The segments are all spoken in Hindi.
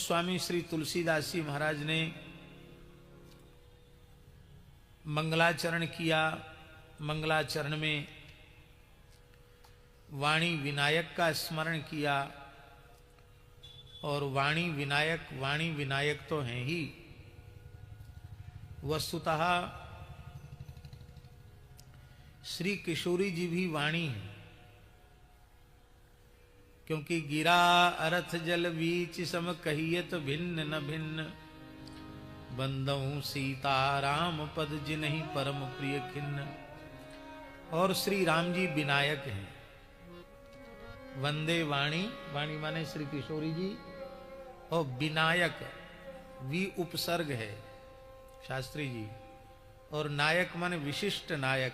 स्वामी श्री तुलसीदास जी महाराज ने मंगलाचरण किया। मंगलाचरण में वाणी विनायक का स्मरण किया। और वाणी विनायक तो हैं ही। वस्तुतः श्री किशोरी जी भी वाणी है, क्योंकि गिरा अरथ जल बीच सम कहियत भिन्न न भिन्न, बंदऊ सीता राम पद जिन्हि परम प्रिय खिन्न। और श्री राम जी विनायक हैं। वंदे वाणी, वाणी माने श्री किशोरी जी, और विनायक वी उपसर्ग है शास्त्री जी, और नायक माने विशिष्ट नायक।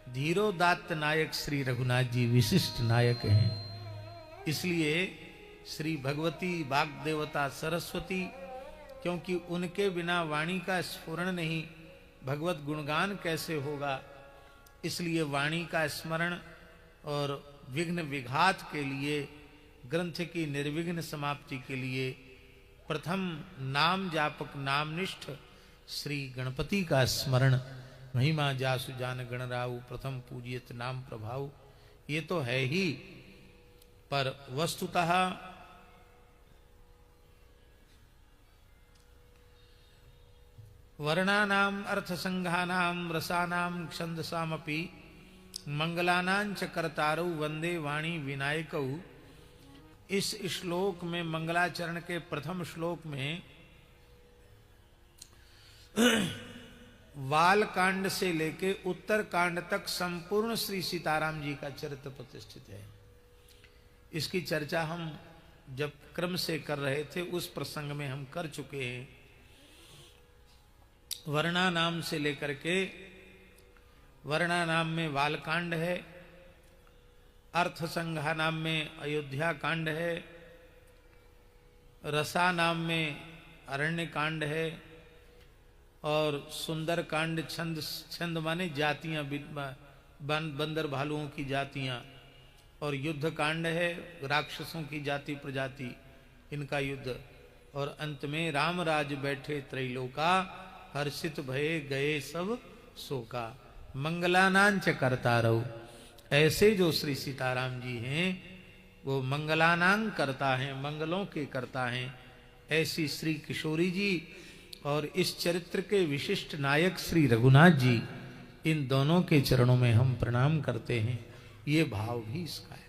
धीरोदात्त नायक श्री रघुनाथ जी विशिष्ट नायक हैं। इसलिए श्री भगवती वाग देवता सरस्वती, क्योंकि उनके बिना वाणी का स्फुरण नहीं, भगवत गुणगान कैसे होगा, इसलिए वाणी का स्मरण और विघ्न विघात के लिए, ग्रंथ की निर्विघ्न समाप्ति के लिए प्रथम नाम जापक नामनिष्ठ श्री गणपति का स्मरण। महिमा जासु जान गण राउ, प्रथम पूजियत नाम प्रभाव, ये तो है ही। पर वस्तुतः वर्णानाम अर्थसंघानाम रसानाम छंदसामपि मंगलानांच कर्तारौ वंदे वाणी विनायकौ। इस श्लोक में, मंगलाचरण के प्रथम श्लोक में वाल कांड से लेके उत्तर कांड तक संपूर्ण श्री सीताराम जी का चरित्र प्रतिष्ठित है। इसकी चर्चा हम जब क्रम से कर रहे थे उस प्रसंग में हम कर चुके हैं। वर्णा नाम से लेकर के, वर्णा नाम में वालकांड है, अर्थ संघा नाम में अयोध्या कांड है, रसा नाम में अरण्य कांड है, और सुंदर कांड छंद माने जातियां, बंदर भालुओं की जातियां, और युद्ध कांड है राक्षसों की जाति प्रजाति, इनका युद्ध। और अंत में राम राज बैठे त्रैलोका, हर्षित भये गए सब शोका, मंगलानांच कर्तारौ। ऐसे जो श्री सीताराम जी हैं वो मंगलानां करता हैं, मंगलों के करता हैं। ऐसी श्री किशोरी जी और इस चरित्र के विशिष्ट नायक श्री रघुनाथ जी, इन दोनों के चरणों में हम प्रणाम करते हैं। ये भाव भी इसका है।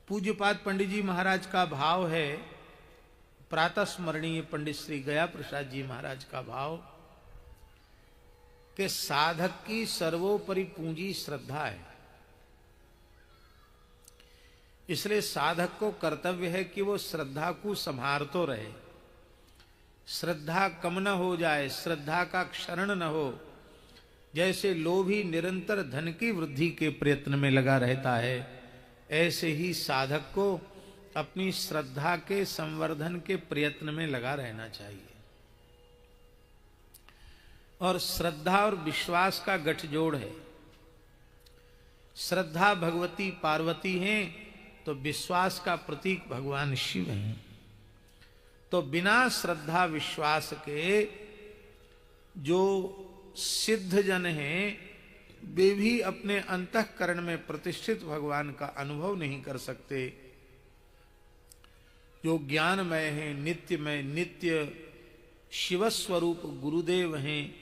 पूज्यपाद पंडित जी महाराज का भाव है, प्रातः स्मरणीय पंडित श्री गया प्रसाद जी महाराज का भाव, कि साधक की सर्वोपरि पूंजी श्रद्धा है। इसलिए साधक को कर्तव्य है कि वो श्रद्धा को संभारतो रहे, श्रद्धा कम न हो जाए, श्रद्धा का क्षरण न हो। जैसे लोभी निरंतर धन की वृद्धि के प्रयत्न में लगा रहता है, ऐसे ही साधक को अपनी श्रद्धा के संवर्धन के प्रयत्न में लगा रहना चाहिए। और श्रद्धा और विश्वास का गठजोड़ है। श्रद्धा भगवती पार्वती हैं, तो विश्वास का प्रतीक भगवान शिव हैं। तो बिना श्रद्धा विश्वास के जो सिद्ध जन हैं, वे भी अपने अंतःकरण में प्रतिष्ठित भगवान का अनुभव नहीं कर सकते। जो ज्ञानमय है, नित्यमय, नित्य शिवस्वरूप गुरुदेव हैं,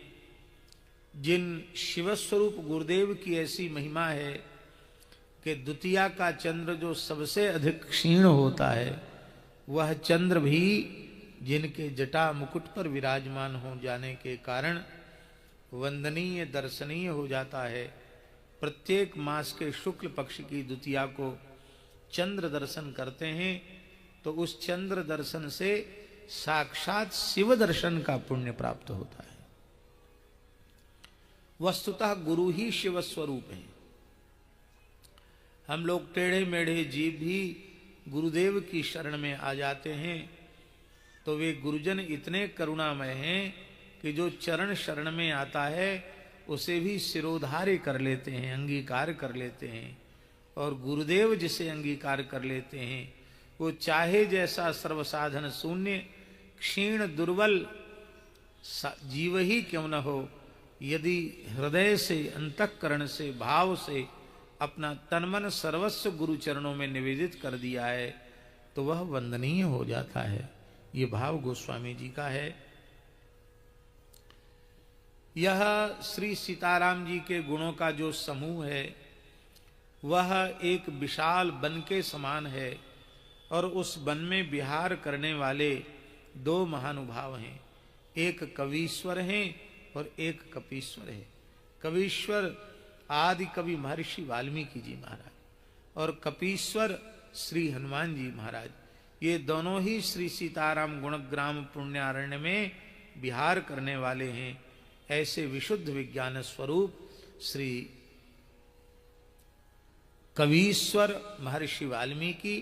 जिन शिवस्वरूप गुरुदेव की ऐसी महिमा है कि द्वितीया का चंद्र जो सबसे अधिक क्षीण होता है, वह चंद्र भी जिनके जटा मुकुट पर विराजमान हो जाने के कारण वंदनीय दर्शनीय हो जाता है। प्रत्येक मास के शुक्ल पक्ष की द्वितीया को चंद्र दर्शन करते हैं, तो उस चंद्र दर्शन से साक्षात शिव दर्शन का पुण्य प्राप्त होता है। वस्तुतः गुरु ही शिव स्वरूप है। हम लोग टेढ़े मेढ़े जीव भी गुरुदेव की शरण में आ जाते हैं, तो वे गुरुजन इतने करुणामय हैं कि जो चरण शरण में आता है उसे भी सिरोधार्य कर लेते हैं, अंगीकार कर लेते हैं। और गुरुदेव जिसे अंगीकार कर लेते हैं वो चाहे जैसा सर्वसाधन शून्य क्षीण दुर्बल जीव ही क्यों न हो, यदि हृदय से अंतःकरण से भाव से अपना तनमन सर्वस्व गुरु चरणों में निवेदित कर दिया है तो वह वंदनीय हो जाता है। ये भाव गोस्वामी जी का है। यह श्री सीताराम जी के गुणों का जो समूह है वह एक विशाल वन के समान है और उस वन में विहार करने वाले दो महानुभाव हैं, एक कवीश्वर हैं और एक कपीश्वर है। कवीश्वर आदि कवि महर्षि वाल्मीकि जी महाराज और कपीश्वर श्री हनुमान जी महाराज, ये दोनों ही श्री सीताराम गुणग्राम पुण्यारण्य में विहार करने वाले हैं। ऐसे विशुद्ध विज्ञान स्वरूप श्री कवीश्वर महर्षि वाल्मीकि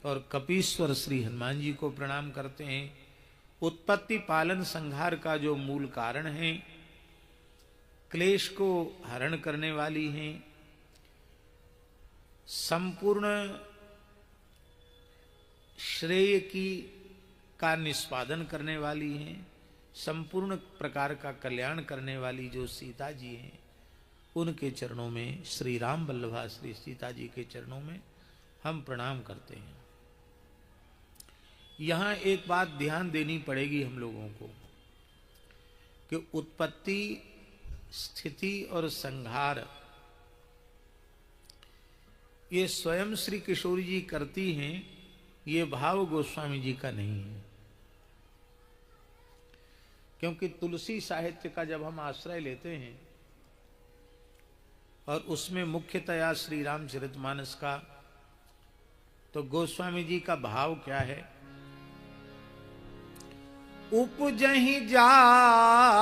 और कपीश्वर श्री हनुमान जी को प्रणाम करते हैं। उत्पत्ति पालन संहार का जो मूल कारण है, क्लेश को हरण करने वाली हैं, संपूर्ण श्रेय का निष्पादन करने वाली हैं, संपूर्ण प्रकार का कल्याण करने वाली जो सीता जी हैं, उनके चरणों में, श्री राम वल्लभा श्री सीता जी के चरणों में हम प्रणाम करते हैं। यहां एक बात ध्यान देनी पड़ेगी हम लोगों को कि उत्पत्ति, स्थिति और संहार ये स्वयं श्री किशोरी जी करती हैं, ये भाव गोस्वामी जी का नहीं है। क्योंकि तुलसी साहित्य का जब हम आश्रय लेते हैं और उसमें मुख्यतया श्री रामचरितमानस का, तो गोस्वामी जी का भाव क्या है? उपजहि जासु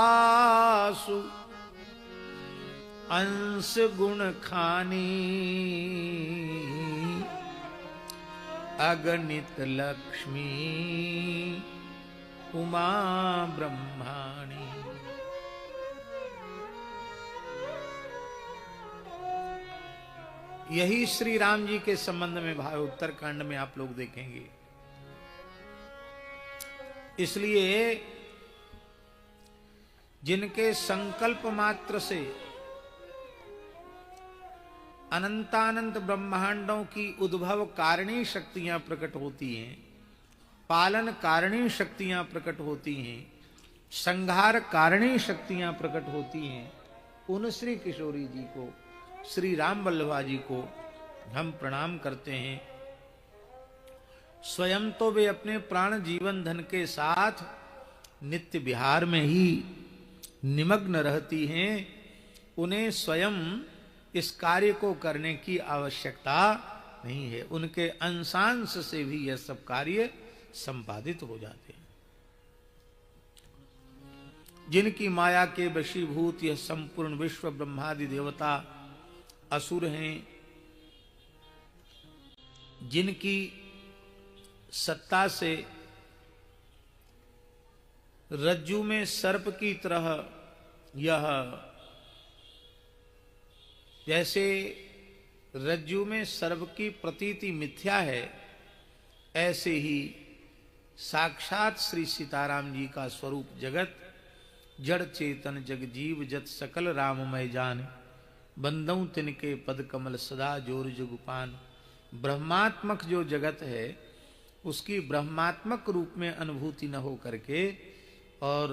अंश गुण खानी, अगणित लक्ष्मी उमा ब्रह्माणी। यही श्री राम जी के संबंध में भाव उत्तरकांड में आप लोग देखेंगे। इसलिए जिनके संकल्प मात्र से अनंतानंत ब्रह्मांडों की उद्भव कारणीय शक्तियां प्रकट होती हैं, पालन कारणीय शक्तियां प्रकट होती हैं, संहार कारणीय शक्तियां प्रकट होती हैं, उन श्री किशोरी जी को, श्री राम वल्लभा जी को हम प्रणाम करते हैं। स्वयं तो वे अपने प्राण जीवन धन के साथ नित्य विहार में ही निमग्न रहती हैं, उन्हें स्वयं इस कार्य को करने की आवश्यकता नहीं है। उनके अंशांश से भी यह सब कार्य संपादित हो जाते हैं। जिनकी माया के वशीभूत यह संपूर्ण विश्व ब्रह्मादि देवता असुर हैं, जिनकी सत्ता से रज्जु में सर्प की तरह यह, जैसे रज्जु में सर्प की प्रतीति मिथ्या है, ऐसे ही साक्षात श्री सीताराम जी का स्वरूप जगत जड़ चेतन जग जीव जत सकल राममय जान, बंदऊ तिनके पद कमल सदा जोर जुगपान। ब्रह्मात्मक जो जगत है उसकी ब्रह्मात्मक रूप में अनुभूति न हो करके और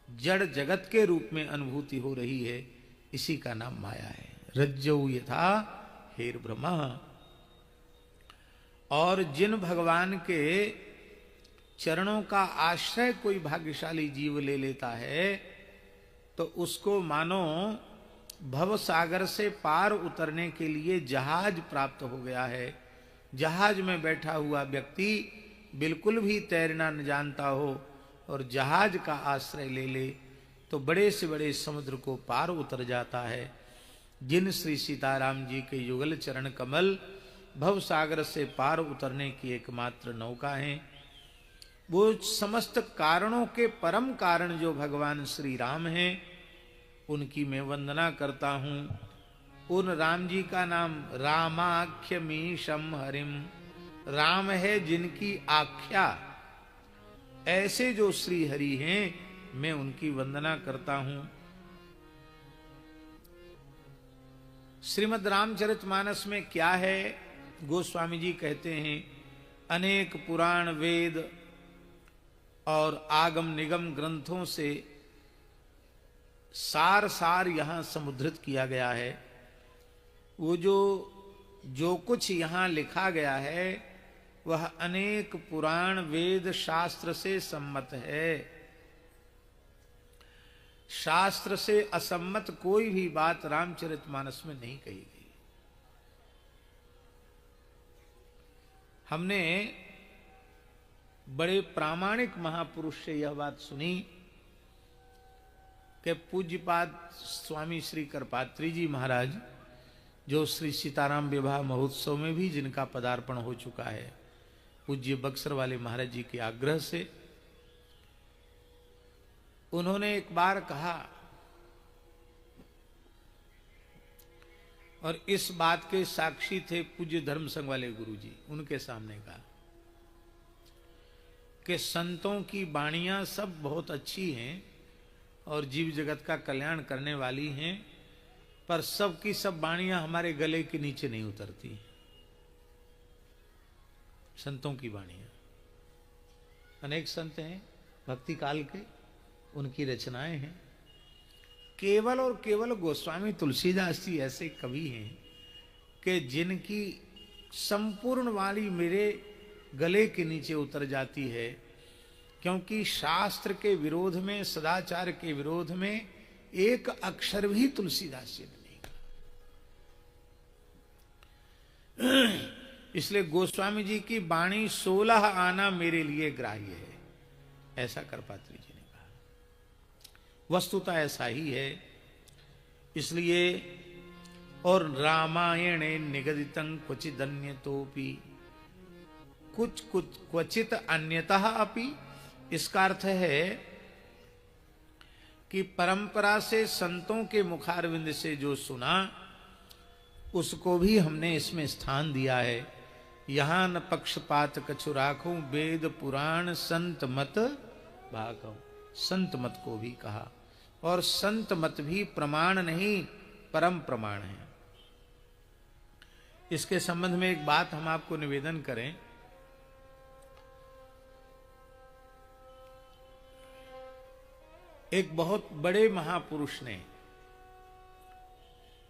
जड़ जगत के रूप में अनुभूति हो रही है, इसी का नाम माया है। रज्जौ यथा हेर ब्रह्मा। और जिन भगवान के चरणों का आश्रय कोई भाग्यशाली जीव ले लेता है तो उसको मानो भव सागर से पार उतरने के लिए जहाज प्राप्त हो गया है। जहाज में बैठा हुआ व्यक्ति बिल्कुल भी तैरना न जानता हो और जहाज का आश्रय ले ले तो बड़े से बड़े समुद्र को पार उतर जाता है। जिन श्री सीताराम जी के युगल चरण कमल भव सागर से पार उतरने की एकमात्र नौका हैं, वो समस्त कारणों के परम कारण जो भगवान श्री राम हैं, उनकी मैं वंदना करता हूँ। उन राम जी का नाम रामाख्य मीशम हरिम, राम है जिनकी आख्या, ऐसे जो श्री हरि हैं मैं उनकी वंदना करता हूं। श्रीमद् रामचरितमानस में क्या है, गोस्वामी जी कहते हैं अनेक पुराण वेद और आगम निगम ग्रंथों से सार सार यहां समुद्रित किया गया है। वो जो कुछ यहां लिखा गया है वह अनेक पुराण वेद शास्त्र से सम्मत है। शास्त्र से असम्मत कोई भी बात रामचरितमानस में नहीं कही गई। हमने बड़े प्रामाणिक महापुरुष से यह बात सुनी कि पूज्यपाद स्वामी श्री करपात्री जी महाराज, जो श्री सीताराम विवाह महोत्सव में भी जिनका पदार्पण हो चुका है, पूज्य बक्सर वाले महाराज जी के आग्रह से, उन्होंने एक बार कहा, और इस बात के साक्षी थे पूज्य धर्म संघ वाले गुरु जी, उनके सामने कहा कि संतों की वाणियां सब बहुत अच्छी हैं और जीव जगत का कल्याण करने वाली हैं, पर सब की सब वाणियां हमारे गले के नीचे नहीं उतरती। संतों की वाणियां, अनेक संत हैं भक्ति काल के, उनकी रचनाएं हैं। केवल और केवल गोस्वामी तुलसीदास जी ऐसे कवि हैं कि जिनकी संपूर्ण वाणी मेरे गले के नीचे उतर जाती है, क्योंकि शास्त्र के विरोध में, सदाचार के विरोध में एक अक्षर भी तुलसीदास जी ने नहीं कहा। इसलिए गोस्वामी जी की वाणी 16 आना मेरे लिए ग्राह्य है, ऐसा करपात्री जी ने कहा। वस्तुतः ऐसा ही है। इसलिए और रामायणे निगदितं क्वचिदन्यतोपि, कुछ कुछ क्वचित अन्यतः अपि, इसका अर्थ है कि परंपरा से संतों के मुखारविंद से जो सुना उसको भी हमने इसमें स्थान दिया है। यहां न पक्षपात कछु राखूं, वेद पुराण संत मत भागूं। संत मत को भी कहा, और संत मत भी प्रमाण नहीं परम प्रमाण है। इसके संबंध में एक बात हम आपको निवेदन करें। एक बहुत बड़े महापुरुष ने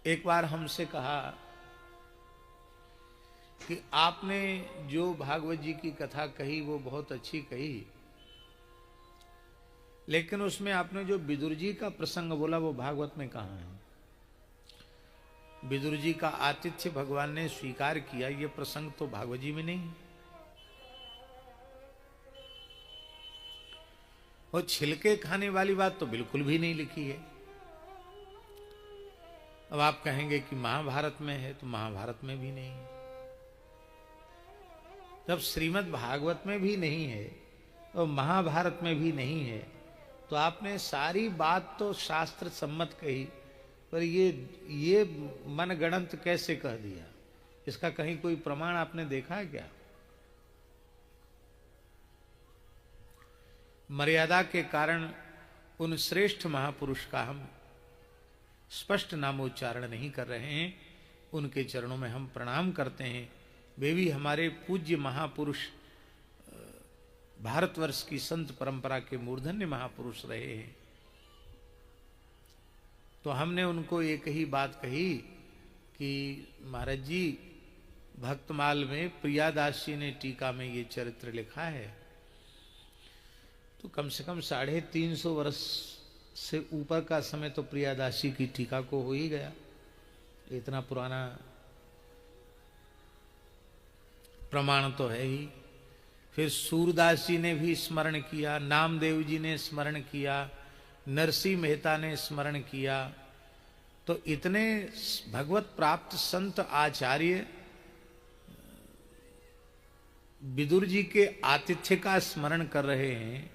एक बार हमसे कहा कि आपने जो भागवत जी की कथा कही वो बहुत अच्छी कही, लेकिन उसमें आपने जो विदुर जी का प्रसंग बोला वो भागवत में कहाँ है? विदुर जी का आतिथ्य भगवान ने स्वीकार किया, ये प्रसंग तो भागवत जी में नहीं। और छिलके खाने वाली बात तो बिल्कुल भी नहीं लिखी है। अब आप कहेंगे कि महाभारत में है, तो महाभारत में भी नहीं है। जब श्रीमद् भागवत में भी नहीं है और महाभारत में भी नहीं है, तो आपने सारी बात तो शास्त्र सम्मत कही, पर ये मनगढ़ंत कैसे कह दिया? इसका कहीं कोई प्रमाण आपने देखा है क्या? मर्यादा के कारण उन श्रेष्ठ महापुरुष का हम स्पष्ट नामोच्चारण नहीं कर रहे हैं। उनके चरणों में हम प्रणाम करते हैं। वे भी हमारे पूज्य महापुरुष, भारतवर्ष की संत परंपरा के मूर्धन्य महापुरुष रहे हैं। तो हमने उनको एक ही बात कही कि महाराज जी, भक्तमाल में प्रियादास जी ने टीका में ये चरित्र लिखा है, तो कम से कम 350 वर्ष से ऊपर का समय तो प्रियादास जी की टीका को हो ही गया। इतना पुराना प्रमाण तो है ही। फिर सूरदास जी ने भी स्मरण किया, नामदेव जी ने स्मरण किया, नरसिंह मेहता ने स्मरण किया। तो इतने भगवत प्राप्त संत आचार्य विदुर जी के आतिथ्य का स्मरण कर रहे हैं।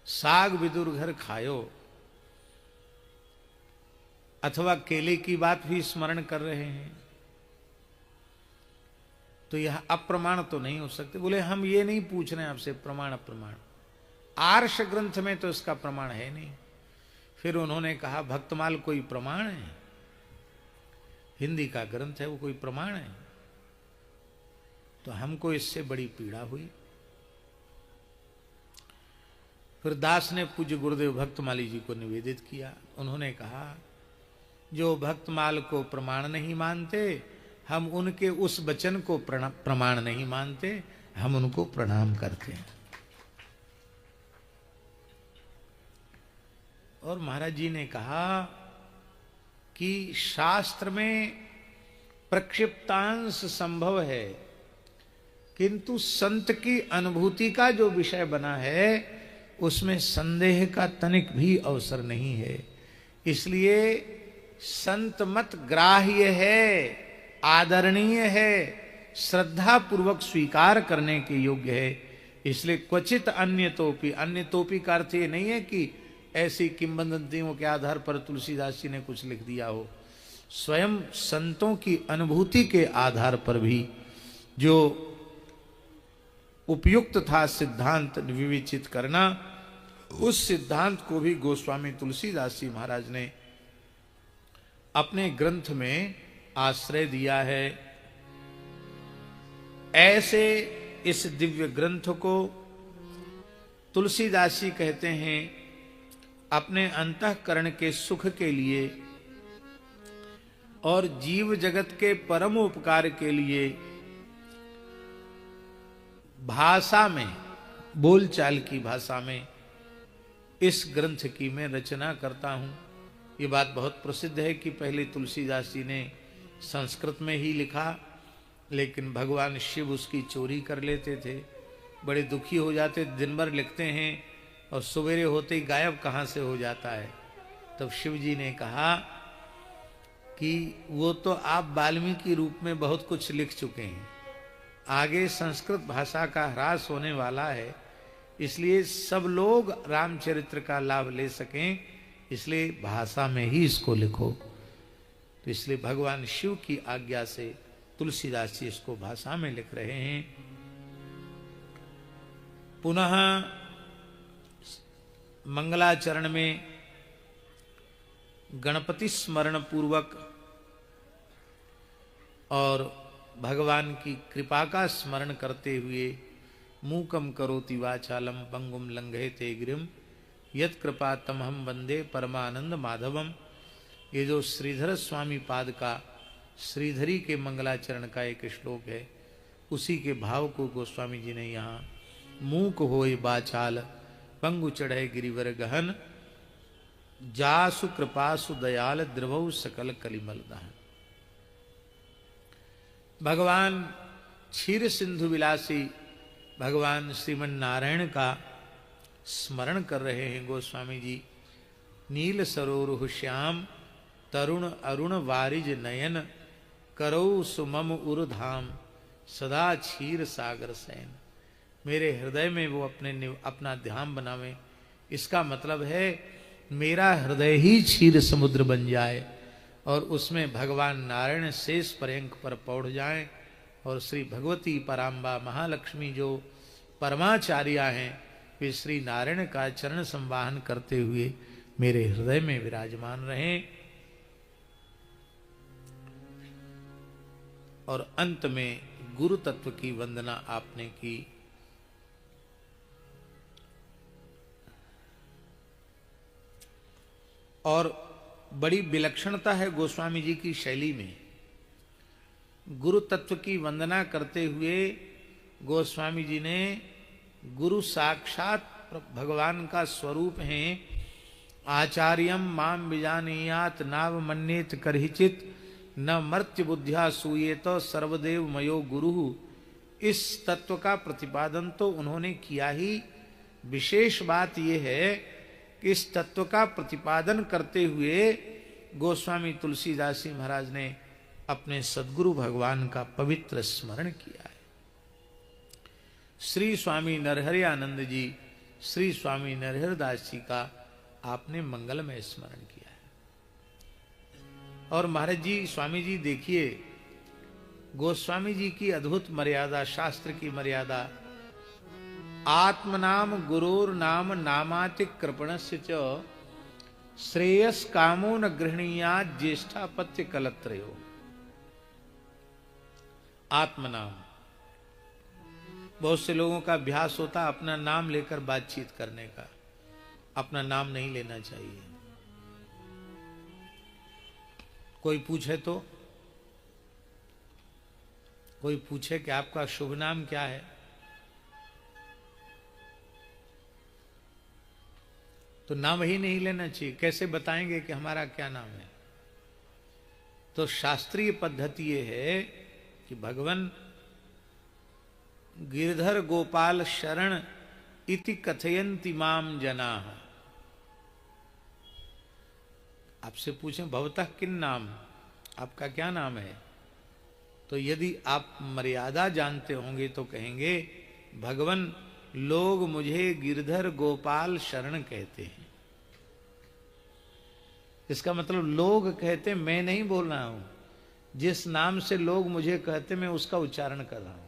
साग विदुर घर खायो, अथवा केले की बात भी स्मरण कर रहे हैं, तो यह अप्रमाण तो नहीं हो सकते। बोले हम ये नहीं पूछ रहे हैं आपसे प्रमाण अप्रमाण, आर्ष ग्रंथ में तो इसका प्रमाण है नहीं। फिर उन्होंने कहा भक्तमाल कोई प्रमाण है? हिंदी का ग्रंथ है, वो कोई प्रमाण है? तो हमको इससे बड़ी पीड़ा हुई। फिर दास ने पूज्य गुरुदेव भक्तमाली जी को निवेदित किया। उन्होंने कहा जो भक्तमाल को प्रमाण नहीं मानते, हम उनके उस वचन को प्रमाण नहीं मानते, हम उनको प्रणाम करते हैं। और महाराज जी ने कहा कि शास्त्र में प्रक्षिप्तांश संभव है, किंतु संत की अनुभूति का जो विषय बना है उसमें संदेह का तनिक भी अवसर नहीं है। इसलिए संत मत ग्राह्य है, आदरणीय है, श्रद्धा पूर्वक स्वीकार करने के योग्य है। इसलिए क्वचित अन्यतोपि, अन्यतोपि का अर्थ ये नहीं है कि ऐसी किंवदंतियों के आधार पर तुलसीदास जी ने कुछ लिख दिया हो। स्वयं संतों की अनुभूति के आधार पर भी जो उपयुक्त था सिद्धांत विवेचित करना, उस सिद्धांत को भी गोस्वामी तुलसीदास जी महाराज ने अपने ग्रंथ में आश्रय दिया है। ऐसे इस दिव्य ग्रंथ को तुलसीदास जी कहते हैं अपने अंतःकरण के सुख के लिए और जीव जगत के परम उपकार के लिए भाषा में, बोलचाल की भाषा में इस ग्रंथ की मैं रचना करता हूं। ये बात बहुत प्रसिद्ध है कि पहले तुलसीदास जी ने संस्कृत में ही लिखा, लेकिन भगवान शिव उसकी चोरी कर लेते थे, बड़े दुखी हो जाते। दिन भर लिखते हैं और सवेरे होते ही गायब कहाँ से हो जाता है। तब शिव जी ने कहा कि वो तो आप वाल्मीकि रूप में बहुत कुछ लिख चुके हैं, आगे संस्कृत भाषा का ह्रास होने वाला है, इसलिए सब लोग रामचरित्र का लाभ ले सकें, इसलिए भाषा में ही इसको लिखो। तो इसलिए भगवान शिव की आज्ञा से तुलसीदास जी इसको भाषा में लिख रहे हैं। पुनः मंगलाचरण में गणपति स्मरण पूर्वक और भगवान की कृपा का स्मरण करते हुए मूकम करोति वाचालम पंगुम लंघयते गिरिम यत् कृपा तमहम वंदे परमानंद माधवम। ये जो श्रीधर स्वामी पाद का श्रीधरी के मंगलाचरण का एक श्लोक है, उसी के भाव को गोस्वामी जी ने यहाँ मूक होए बाचाल पंगु चढ़े गिरिवर गहन जासु कृपासु दयाल द्रवौ सकल कलिमल दहन। भगवान क्षीर सिंधु विलासी भगवान श्रीमन नारायण का स्मरण कर रहे हैं गोस्वामी जी। नील सरोरुह श्याम तरुण अरुण वारिज नयन करौ सुमम उर्धाम सदा क्षीर सागर सैन। मेरे हृदय में वो अपना ध्यान बनावे। इसका मतलब है मेरा हृदय ही क्षीर समुद्र बन जाए और उसमें भगवान नारायण शेष पर्यंक पर पौड़ जाएं और श्री भगवती पराम्बा महालक्ष्मी जो परमाचार्या हैं वे श्री नारायण का चरण संवाहन करते हुए मेरे हृदय में विराजमान रहें। और अंत में गुरु तत्व की वंदना आपने की। और बड़ी विलक्षणता है गोस्वामी जी की शैली में। गुरु तत्व की वंदना करते हुए गोस्वामी जी ने गुरु साक्षात भगवान का स्वरूप हैं। आचार्यम माम विजानीयात नाव मन्येत करहिचित न मर्त्य बुद्धिया सूयेत सर्वदेव मयो गुरु। इस तत्व का प्रतिपादन तो उन्होंने किया ही। विशेष बात यह है कि इस तत्व का प्रतिपादन करते हुए गोस्वामी तुलसीदास जी महाराज ने अपने सद्गुरु भगवान का पवित्र स्मरण किया है। श्री स्वामी नरहरि आनंद जी, श्री स्वामी नरहरि दास जी का आपने मंगलमय स्मरण किया है। और महाराज जी, स्वामी जी देखिए, गोस्वामी जी की अद्भुत मर्यादा, शास्त्र की मर्यादा। आत्मनाम गुरुर नाम नामाति कृपणस्य च श्रेयस कामो न गृहणीया ज्येष्ठापत्य कलत्रयो। आत्मनाम, बहुत से लोगों का अभ्यास होता अपना नाम लेकर बातचीत करने का। अपना नाम नहीं लेना चाहिए। कोई पूछे तो, कोई पूछे कि आपका शुभ नाम क्या है, तो नाम ही नहीं लेना चाहिए। कैसे बताएंगे कि हमारा क्या नाम है? तो शास्त्रीय पद्धति ये है कि भगवान गिरधर गोपाल शरण इति कथयन्ति माम जनाः। आपसे पूछें भवतः किन नाम, आपका क्या नाम है, तो यदि आप मर्यादा जानते होंगे तो कहेंगे भगवान लोग मुझे गिरधर गोपाल शरण कहते हैं। इसका मतलब लोग कहते, मैं नहीं बोल रहा हूं। जिस नाम से लोग मुझे कहते मैं उसका उच्चारण कर रहा हूं।